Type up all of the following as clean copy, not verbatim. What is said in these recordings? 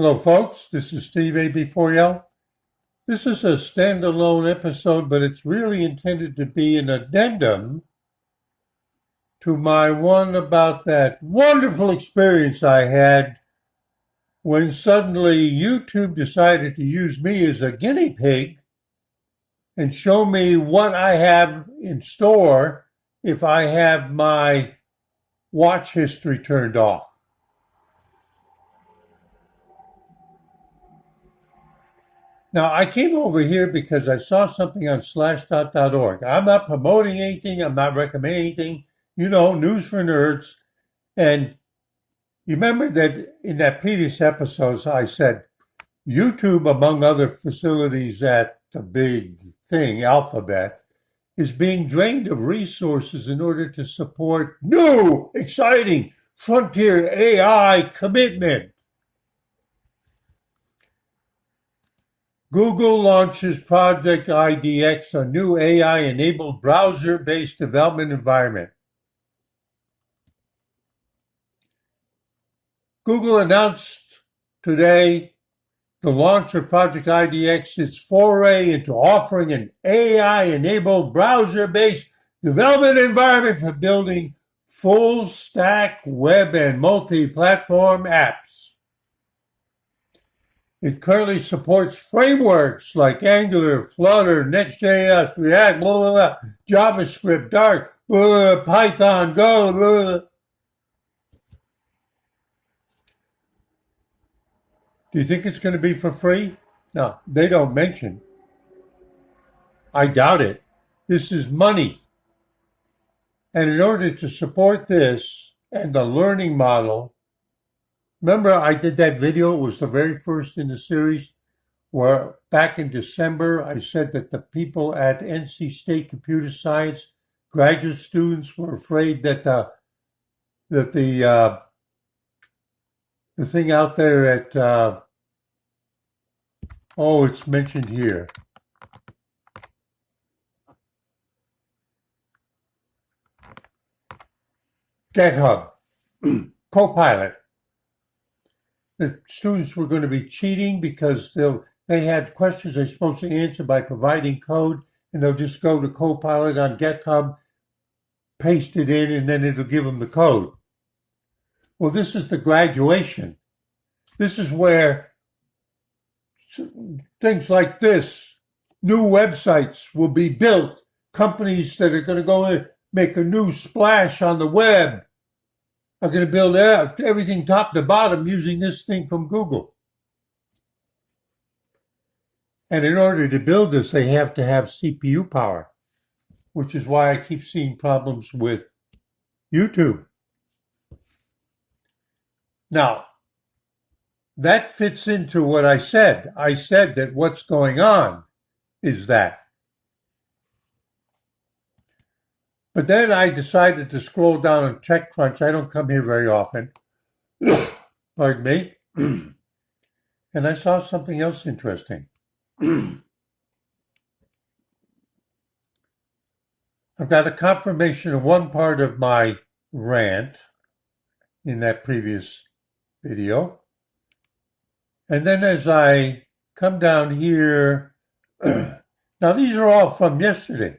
Hello, folks. This is Steve AB4L. This is a standalone episode, but it's really intended to be an addendum to my one about that wonderful experience I had when suddenly YouTube decided to use me as a guinea pig and show me what I have in store if I have my watch history turned off. Now, I came over here because I saw something on slashdot.org. I'm not promoting anything. I'm not recommending anything. News for nerds. And you remember that in that previous episodes, I said YouTube, among other facilities at the big thing, Alphabet, is being drained of resources in order to support new, exciting frontier AI commitment. Google launches Project IDX, a new AI-enabled browser-based development environment. Google announced today the launch of Project IDX, its foray into offering an AI-enabled browser-based development environment for building full-stack web and multi-platform apps. It currently supports frameworks like Angular, Flutter, Next.js, React, blah, blah, blah, JavaScript, Dart, blah, Python, Go. Blah. Do you think it's going to be for free? No, they don't mention. I doubt it. This is money. And in order to support this and the learning model, remember I did that video, it was the very first in the series, where back in December I said that the people at NC State Computer Science, graduate students, were afraid that the thing out there at, it's mentioned here. GitHub, Copilot. The students were going to be cheating because they had questions they're supposed to answer by providing code, and they'll just go to Copilot on GitHub, paste it in, and then it'll give them the code. Well, this is the graduation. This is where things like this, new websites will be built, companies that are going to go in, make a new splash on the web, are going to build everything top to bottom using this thing from Google. And in order to build this, they have to have CPU power, which is why I keep seeing problems with YouTube. Now, that fits into what I said. I said that what's going on is that. But then I decided to scroll down on TechCrunch. I don't come here very often. Pardon me. And I saw something else interesting. I've got a confirmation of one part of my rant in that previous video. And then as I come down here, now these are all from yesterday.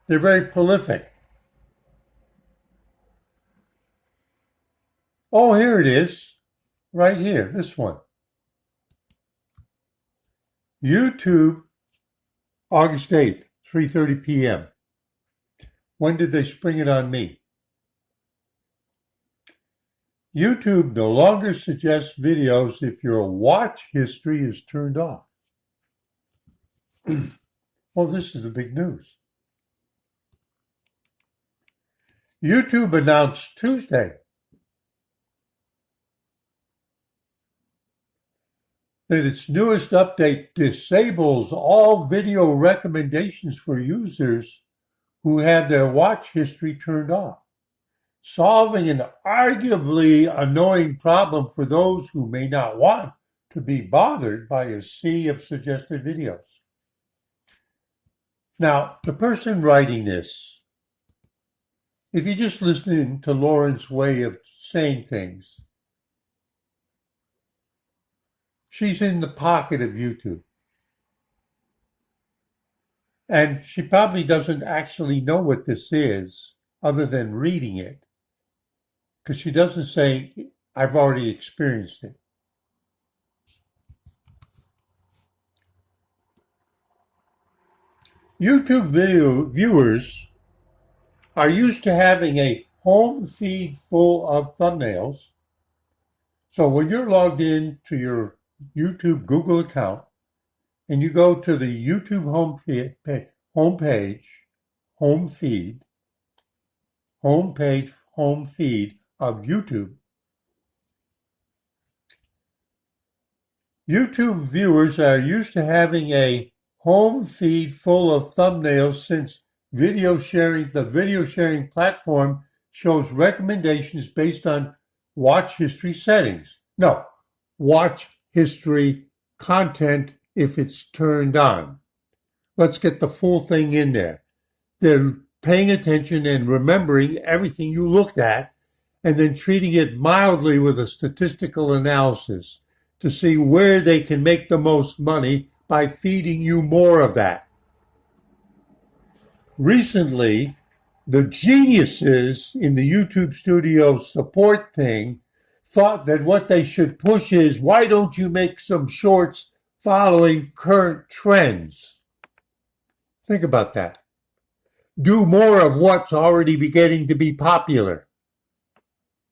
They're very prolific. Oh, here it is, right here, this one. YouTube, August 8th, 3:30 p.m. When did they spring it on me? YouTube no longer suggests videos if your watch history is turned off. Well, this is the big news. YouTube announced Tuesday that its newest update disables all video recommendations for users who have their watch history turned off, solving an arguably annoying problem for those who may not want to be bothered by a sea of suggested videos. Now, the person writing this, if you just listen to Lauren's way of saying things, she's in the pocket of YouTube. And she probably doesn't actually know what this is other than reading it. Because she doesn't say, I've already experienced it. YouTube viewers are used to having a home feed full of thumbnails. So when you're logged in to your YouTube Google account and you go to the YouTube home feed of YouTube, YouTube viewers are used to having a home feed full of thumbnails since the video sharing platform shows recommendations based on watch history settings. No, watch history content if it's turned on. Let's get the full thing in there. They're paying attention and remembering everything you looked at and then treating it mildly with a statistical analysis to see where they can make the most money by feeding you more of that. Recently, the geniuses in the YouTube Studio support thing thought that what they should push is, why don't you make some shorts following current trends? Think about that. Do more of what's already beginning to be popular.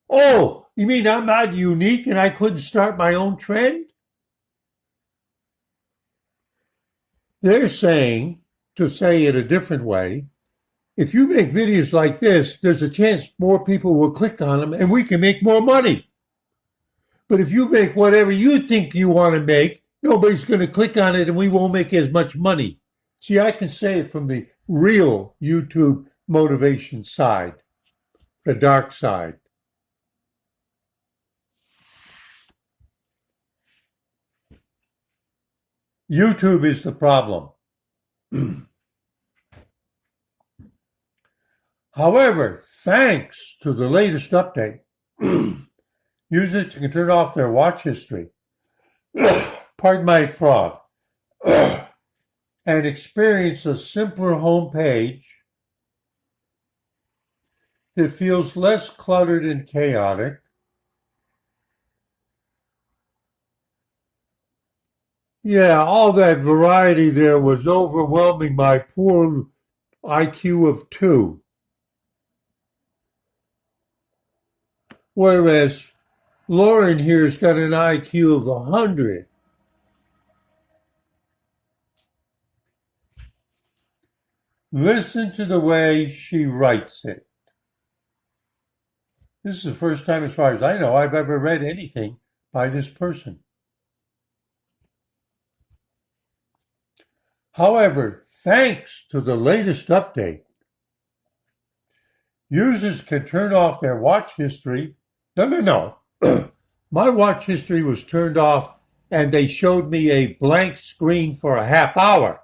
Oh, you mean I'm not unique and I couldn't start my own trend? They're saying, to say it a different way, if you make videos like this, there's a chance more people will click on them and we can make more money. But if you make whatever you think you want to make, nobody's going to click on it and we won't make as much money. See, I can say it from the real YouTube motivation side, the dark side. YouTube is the problem. However, thanks to the latest update, users can turn off their watch history, pardon my frog, and experience a simpler home page that feels less cluttered and chaotic. Yeah, all that variety there was overwhelming my poor IQ of 2. Whereas Lauren here's got an IQ of 100. Listen to the way she writes it. This is the first time, as far as I know, I've ever read anything by this person. However, thanks to the latest update, users can turn off their watch history. No. My watch history was turned off and they showed me a blank screen for a half hour.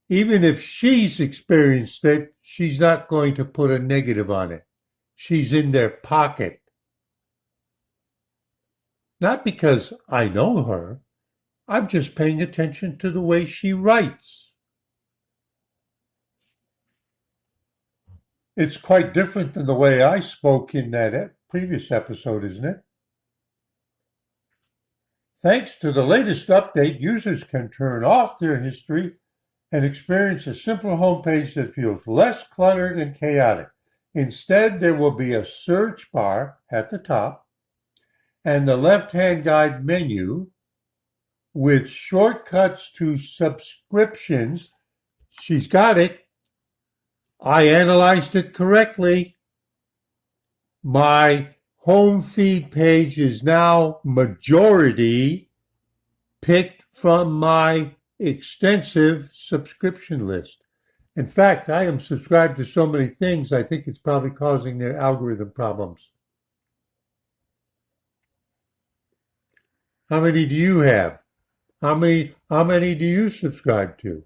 Even if she's experienced it, she's not going to put a negative on it. She's in their pocket. Not because I know her. I'm just paying attention to the way she writes. It's quite different than the way I spoke in that previous episode, isn't it? Thanks to the latest update, users can turn off their history and experience a simpler homepage that feels less cluttered and chaotic. Instead, there will be a search bar at the top and the left-hand guide menu with shortcuts to subscriptions. She's got it. I analyzed it correctly. My home feed page is now majority picked from my extensive subscription list. In fact, I am subscribed to so many things, I think it's probably causing their algorithm problems. How many do you have? How many do you subscribe to?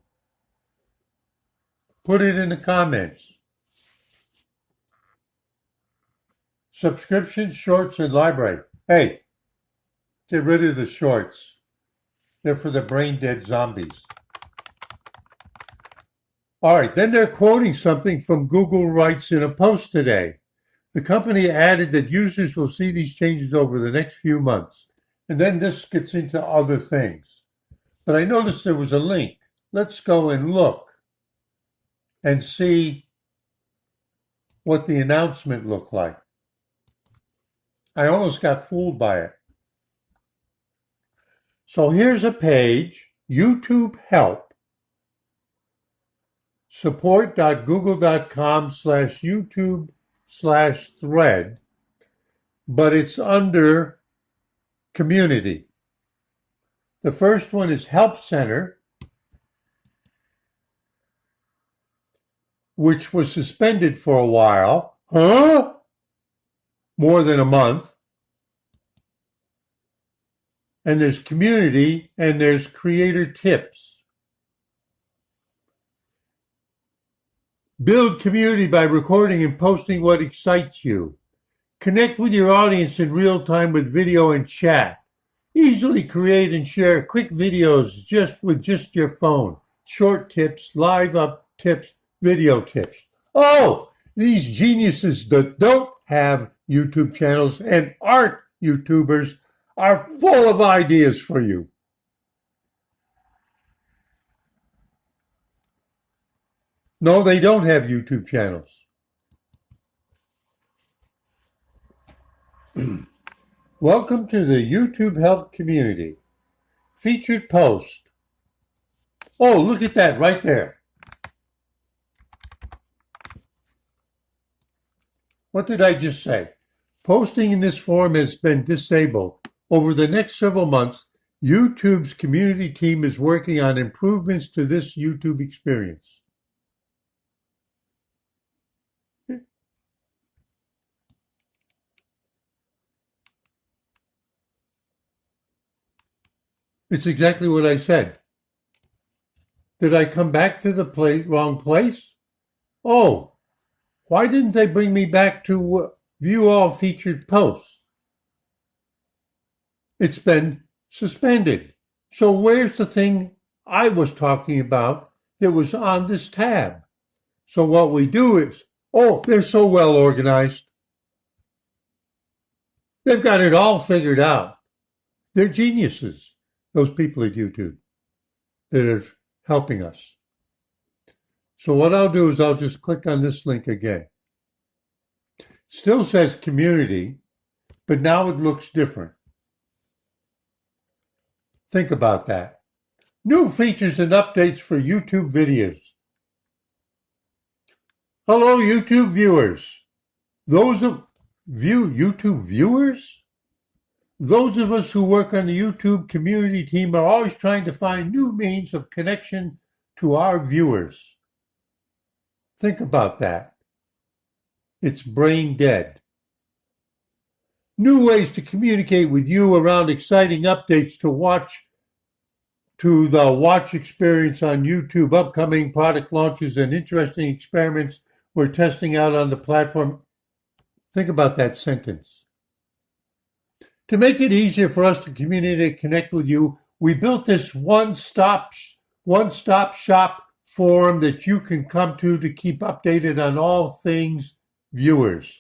Put it in the comments. Subscriptions, shorts, and library. Hey, get rid of the shorts. They're for the brain-dead zombies. All right, then they're quoting something from Google writes in a post today. The company added that users will see these changes over the next few months. And then this gets into other things. But I noticed there was a link. Let's go and look and see what the announcement looked like. I almost got fooled by it. So here's a page, YouTube Help, support.google.com/YouTube/thread, but it's under Community. The first one is Help Center, which was suspended for a while. More than a month. And there's Community, and there's Creator Tips. Build community by recording and posting what excites you. Connect with your audience in real time with video and chat. Easily create and share quick videos with just your phone. Short tips, live up tips, video tips. Oh, these geniuses that don't have YouTube channels and aren't YouTubers are full of ideas for you. No, they don't have YouTube channels. Welcome to the YouTube Help community. Featured post. Oh, look at that right there. What did I just say? Posting in this form has been disabled. Over the next several months, YouTube's community team is working on improvements to this YouTube experience. It's exactly what I said. Did I come back to the wrong place? Oh, why didn't they bring me back to view all featured posts? It's been suspended. So where's the thing I was talking about that was on this tab? So what we do is, oh, they're so well organized. They've got it all figured out. They're geniuses, those people at YouTube that are helping us. So what I'll do is I'll just click on this link again. Still says community, but now it looks different. Think about that. New features and updates for YouTube videos. Hello, YouTube viewers. Those of YouTube viewers? Those of us who work on the YouTube community team are always trying to find new means of connection to our viewers. Think about that. It's brain dead. New ways to communicate with you around exciting updates to the watch experience on YouTube, upcoming product launches, and interesting experiments we're testing out on the platform. Think about that sentence. To make it easier for us to communicate and connect with you, we built this one-stop shop forum that you can come to keep updated on all things viewers.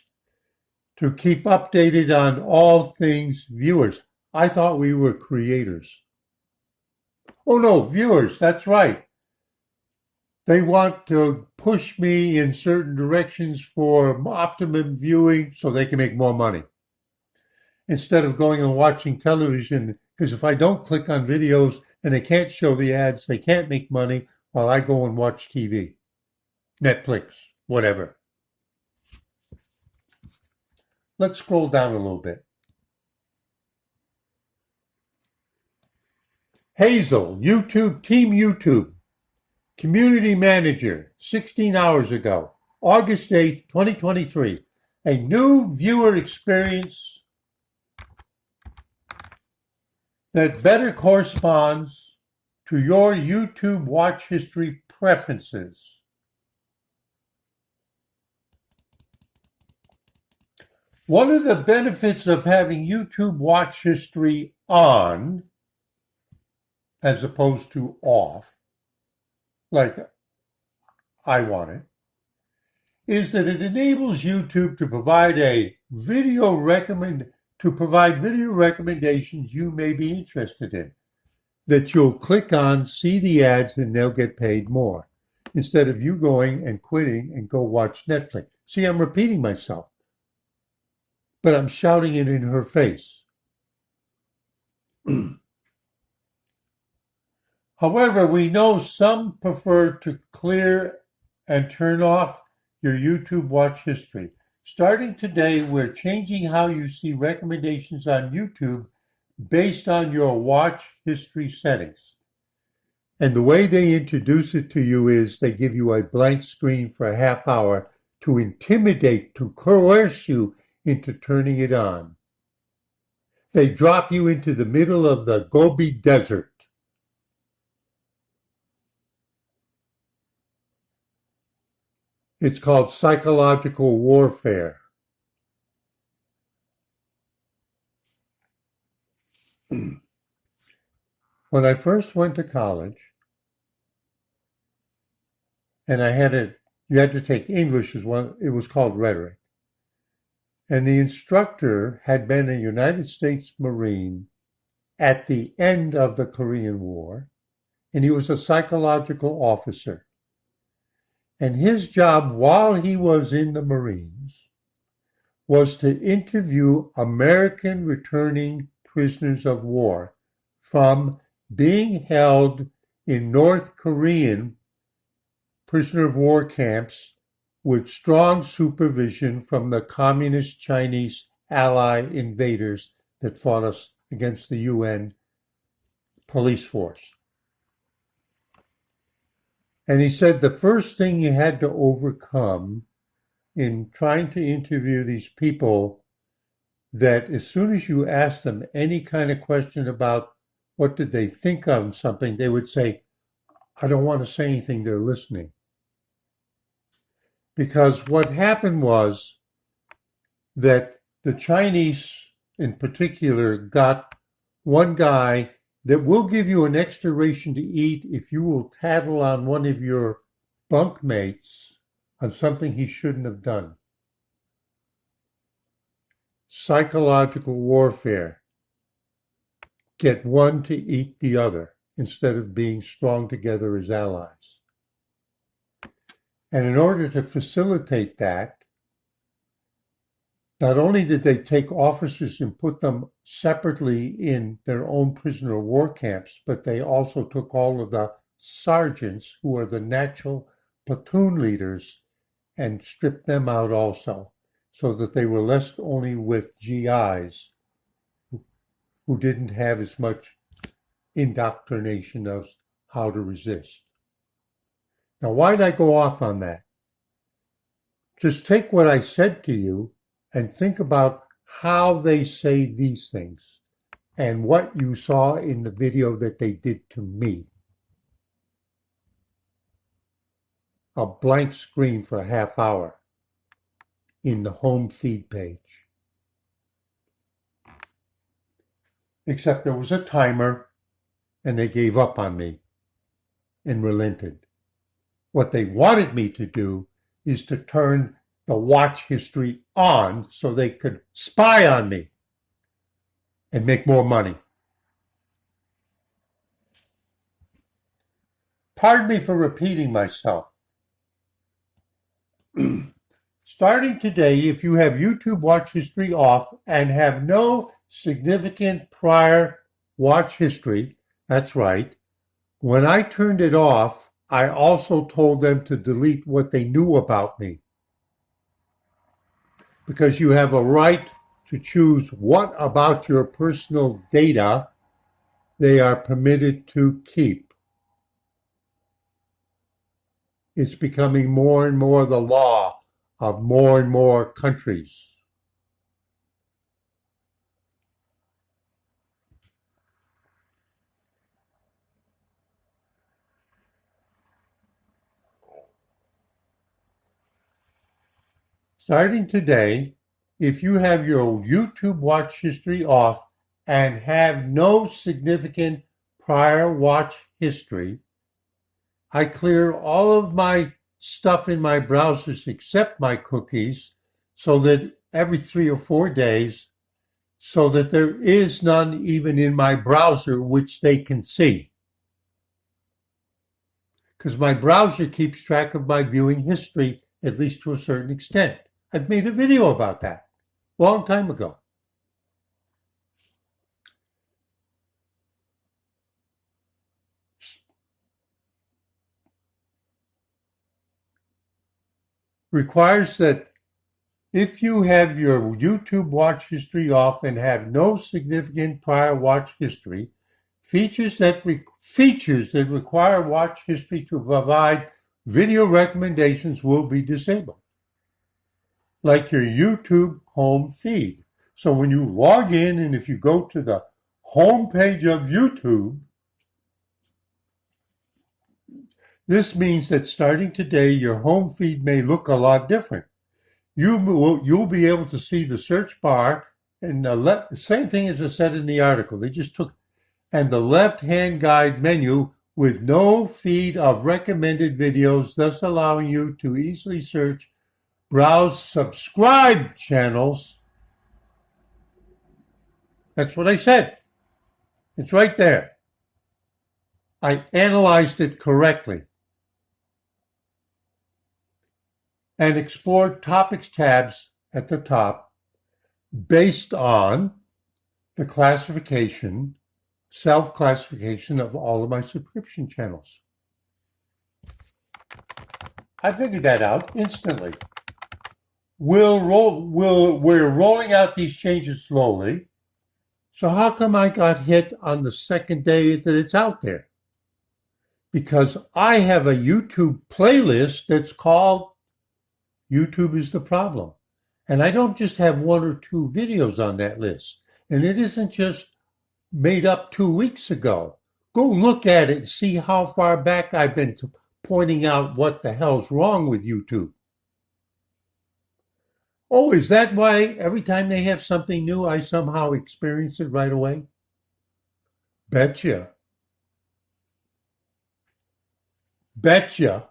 To keep updated on all things viewers. I thought we were creators. Oh no, viewers, that's right. They want to push me in certain directions for optimum viewing so they can make more money. Instead of going and watching television, because if I don't click on videos and they can't show the ads, they can't make money while I go and watch TV, Netflix, whatever. Let's scroll down a little bit. Hazel, Team YouTube, Community Manager, 16 hours ago, August 8th, 2023. A new viewer experience that better corresponds to your YouTube watch history preferences. One of the benefits of having YouTube watch history on as opposed to off, like I want it, is that it enables YouTube to provide video recommendations you may be interested in, that you'll click on, see the ads, and they'll get paid more, instead of you going and quitting and go watch Netflix. See, I'm repeating myself, but I'm shouting it in her face. However, we know some prefer to clear and turn off your YouTube watch history. Starting today, we're changing how you see recommendations on YouTube based on your watch history settings. And the way they introduce it to you is they give you a blank screen for a half hour to intimidate, to coerce you into turning it on. They drop you into the middle of the Gobi Desert. It's called psychological warfare. When I first went to college, and you had to take English as well, it was called rhetoric. And the instructor had been a United States Marine at the end of the Korean War, and he was a psychological officer. And his job while he was in the Marines was to interview American returning prisoners of war from being held in North Korean prisoner of war camps with strong supervision from the communist Chinese ally invaders that fought us against the UN police force. And he said the first thing you had to overcome in trying to interview these people, that as soon as you asked them any kind of question about what did they think of something, they would say, I don't want to say anything, they're listening. Because what happened was that the Chinese in particular got one guy that will give you an extra ration to eat if you will tattle on one of your bunkmates on something he shouldn't have done. Psychological warfare. Get one to eat the other instead of being strong together as allies. And in order to facilitate that, not only did they take officers and put them separately in their own prisoner of war camps, but they also took all of the sergeants, who are the natural platoon leaders, and stripped them out also, so that they were left only with GIs who didn't have as much indoctrination of how to resist. Now, why'd I go off on that? Just take what I said to you and think about how they say these things and what you saw in the video that they did to me. A blank screen for a half hour in the home feed page. Except there was a timer and they gave up on me and relented. What they wanted me to do is to turn the watch history on so they could spy on me and make more money. Pardon me for repeating myself. Starting today, if you have YouTube watch history off and have no significant prior watch history, that's right, when I turned it off, I also told them to delete what they knew about me. Because you have a right to choose what about your personal data they are permitted to keep. It's becoming more and more the law of more and more countries. Starting today, if you have your YouTube watch history off and have no significant prior watch history, I clear all of my stuff in my browsers except my cookies so that every 3 or 4 days, so that there is none even in my browser which they can see. Because my browser keeps track of my viewing history, at least to a certain extent. I've made a video about that a long time ago. Requires that if you have your YouTube watch history off and have no significant prior watch history, features that require watch history to provide video recommendations will be disabled, like your YouTube home feed. So when you log in and if you go to the home page of YouTube, this means that starting today, your home feed may look a lot different. You'll be able to see the search bar, and the same thing as I said in the article. They just took, and the left-hand guide menu with no feed of recommended videos, thus allowing you to easily search, browse subscribed channels. That's what I said. It's right there. I analyzed it correctly. And explore topics tabs at the top based on the classification, self-classification of all of my subscription channels. I figured that out instantly. We're rolling out these changes slowly. So how come I got hit on the second day that it's out there? Because I have a YouTube playlist that's called YouTube is the Problem. And I don't just have 1 or 2 videos on that list. And it isn't just made up 2 weeks ago. Go look at it and see how far back I've been pointing out what the hell's wrong with YouTube. Oh, is that why every time they have something new, I somehow experience it right away? Betcha. Betcha.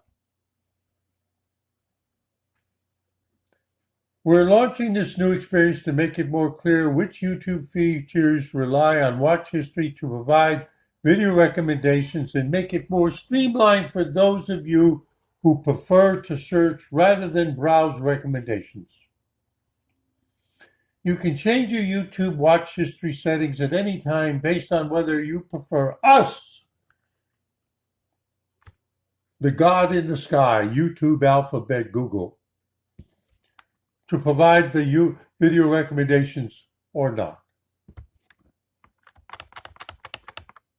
We're launching this new experience to make it more clear which YouTube features rely on watch history to provide video recommendations and make it more streamlined for those of you who prefer to search rather than browse recommendations. You can change your YouTube watch history settings at any time based on whether you prefer us, the God in the sky, YouTube, Alphabet, Google, to provide the video recommendations or not.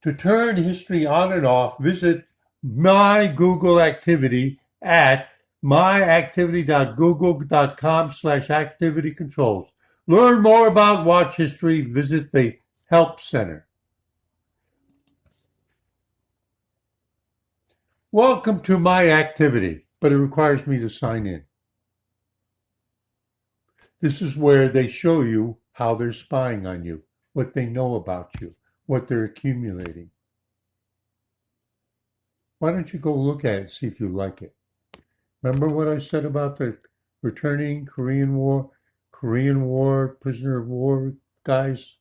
To turn history on and off, visit My Google Activity at myactivity.google.com/activity controls. Learn more about watch history, visit the Help Center. Welcome to My Activity, but it requires me to sign in. This is where they show you how they're spying on you, what they know about you, what they're accumulating. Why don't you go look at it, see if you like it? Remember what I said about the returning Korean War prisoner of war guys?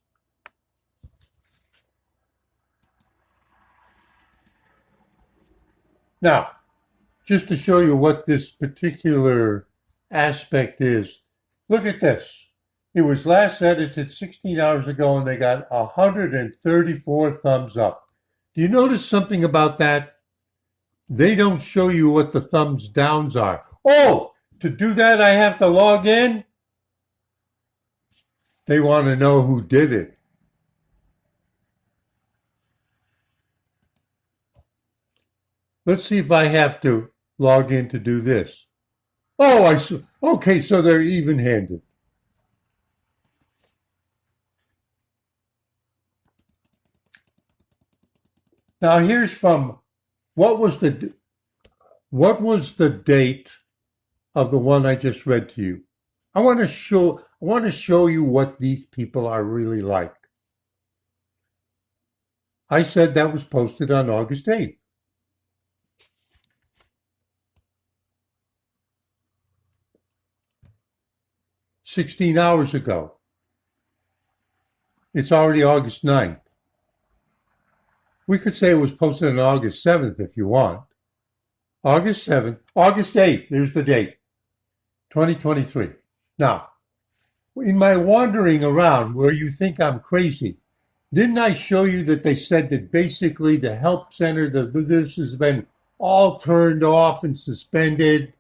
Now, just to show you what this particular aspect is, look at this. It was last edited 16 hours ago and they got 134 thumbs up. Do you notice something about that? They don't show you what the thumbs downs are. Oh, to do that I have to log in? They want to know who did it. Let's see if I have to log in to do this. Oh, I see. Okay, so they're even-handed. Now here's from what was the date of the one I just read to you? I want I want to show you what these people are really like. I said that was posted on August 8th. "16 hours ago. It's already August 9th. We could say it was posted on August 7th if you want. August 7th, August 8th, there's the date, 2023. Now, in my wandering around where you think I'm crazy, didn't I show you that they said that basically the help center, this has been all turned off and suspended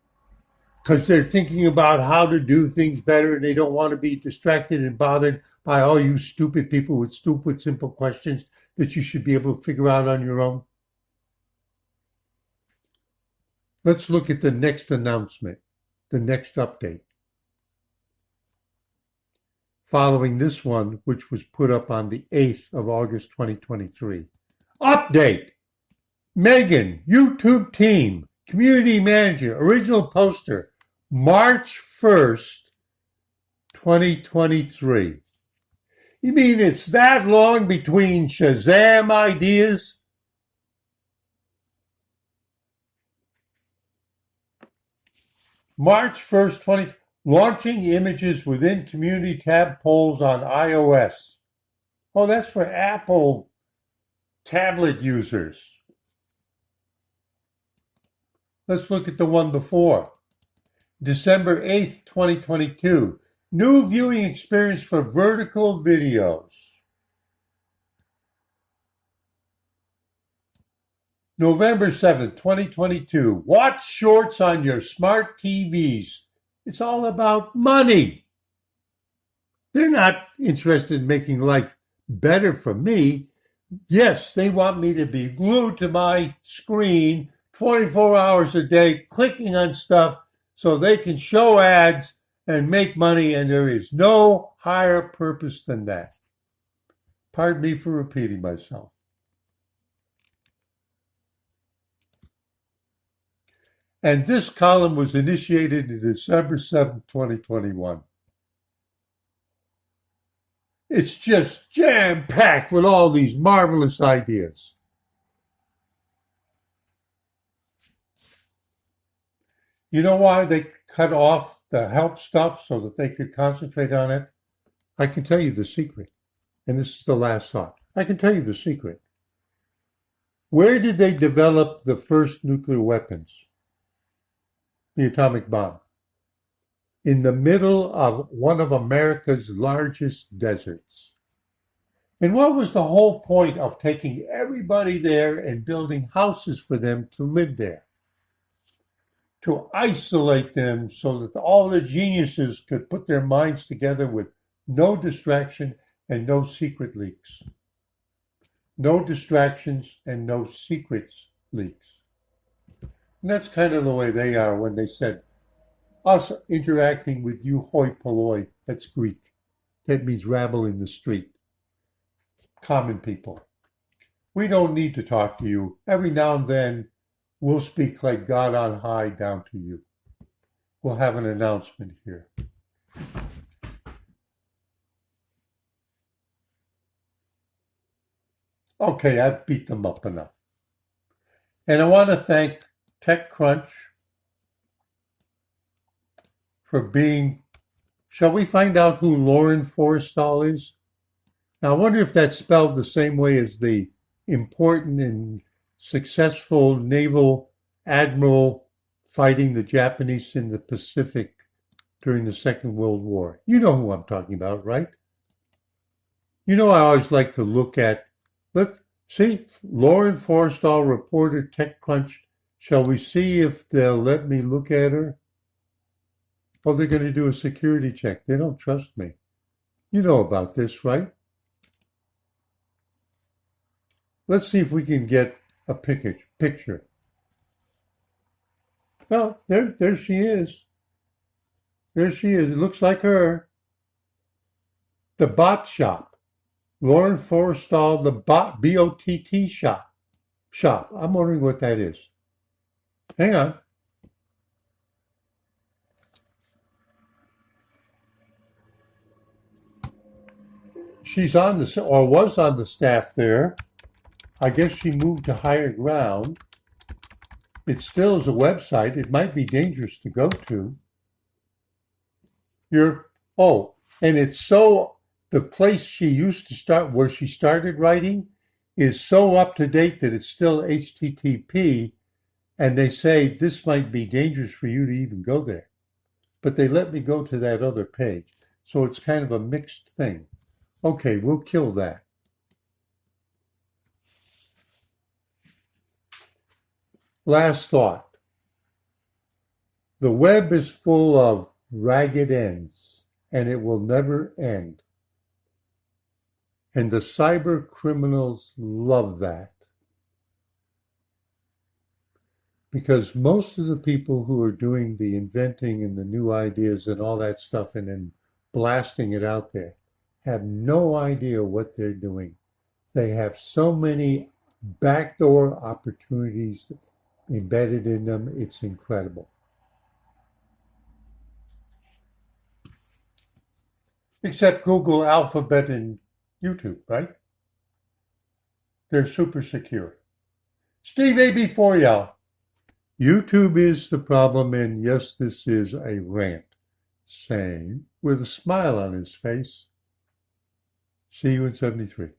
because they're thinking about how to do things better and they don't want to be distracted and bothered by all you stupid people with stupid, simple questions that you should be able to figure out on your own? Let's look at the next announcement, the next update. Following this one, which was put up on the 8th of August, 2023. Update! Megan, YouTube team, community manager, original poster, March 1st, 2023. You mean it's that long between Shazam ideas? March 1st, 20, launching images within community tab polls on iOS. Oh, that's for Apple tablet users. Let's look at the one before. December 8th, 2022. New viewing experience for vertical videos. November 7th, 2022. Watch shorts on your smart TVs. It's all about money. They're not interested in making life better for me. Yes, they want me to be glued to my screen 24 hours a day, clicking on stuff so they can show ads and make money, and there is no higher purpose than that. Pardon me for repeating myself. And this column was initiated on December 7th, 2021. It's just jam-packed with all these marvelous ideas. You know why they cut off the help stuff so that they could concentrate on it? I can tell you the secret. And this is the last thought. I can tell you the secret. Where did they develop the first nuclear weapons? The atomic bomb. In the middle of one of America's largest deserts. And what was the whole point of taking everybody there and building houses for them to live there? To isolate them so that all the geniuses could put their minds together with no distraction and no secret leaks. No distractions and no secrets leaks. And that's kind of the way they are when they said, us interacting with you hoi polloi, that's Greek. That means rabble in the street. Common people. We don't need to talk to you. Every now and then, we'll speak like God on high down to you. We'll have an announcement here. Okay, I've beat them up enough. And I want to thank TechCrunch for being, shall we find out who Lauren Forrestal is? Now, I wonder if that's spelled the same way as the important and successful naval admiral fighting the Japanese in the Pacific during the Second World War. You know who I'm talking about, right? You know, I always like to look at, let's see, Lauren Forrestal, reporter, TechCrunch. Shall we see if they'll let me look at her? Oh, they're going to do a security check. They don't trust me. You know about this, right? Let's see if we can get a picture. Well, there she is. There she is. It looks like her. The Bot Shop. Lauren Forrestal, the Bot, B-O-T-T shop. I'm wondering what that is. Hang on. she's on the, or was on the staff there. I guess she moved to higher ground. It still is a website. It might be dangerous to go to. And it's so, the place she used to start, where she started writing, is so up to date that it's still HTTP, and they say this might be dangerous for you to even go there. But they let me go to that other page. So it's kind of a mixed thing. Okay, we'll kill that. Last thought. The web is full of ragged ends, and it will never end. And the cyber criminals love that. Because most of the people who are doing the inventing and the new ideas and all that stuff and then blasting it out there have no idea what they're doing. They have so many backdoor opportunities embedded in them. It's incredible. Except Google, Alphabet, and YouTube, right? They're super secure. Steve A. for y'all. YouTube is the problem, and yes, this is a rant. Saying, with a smile on his face, see you in 73.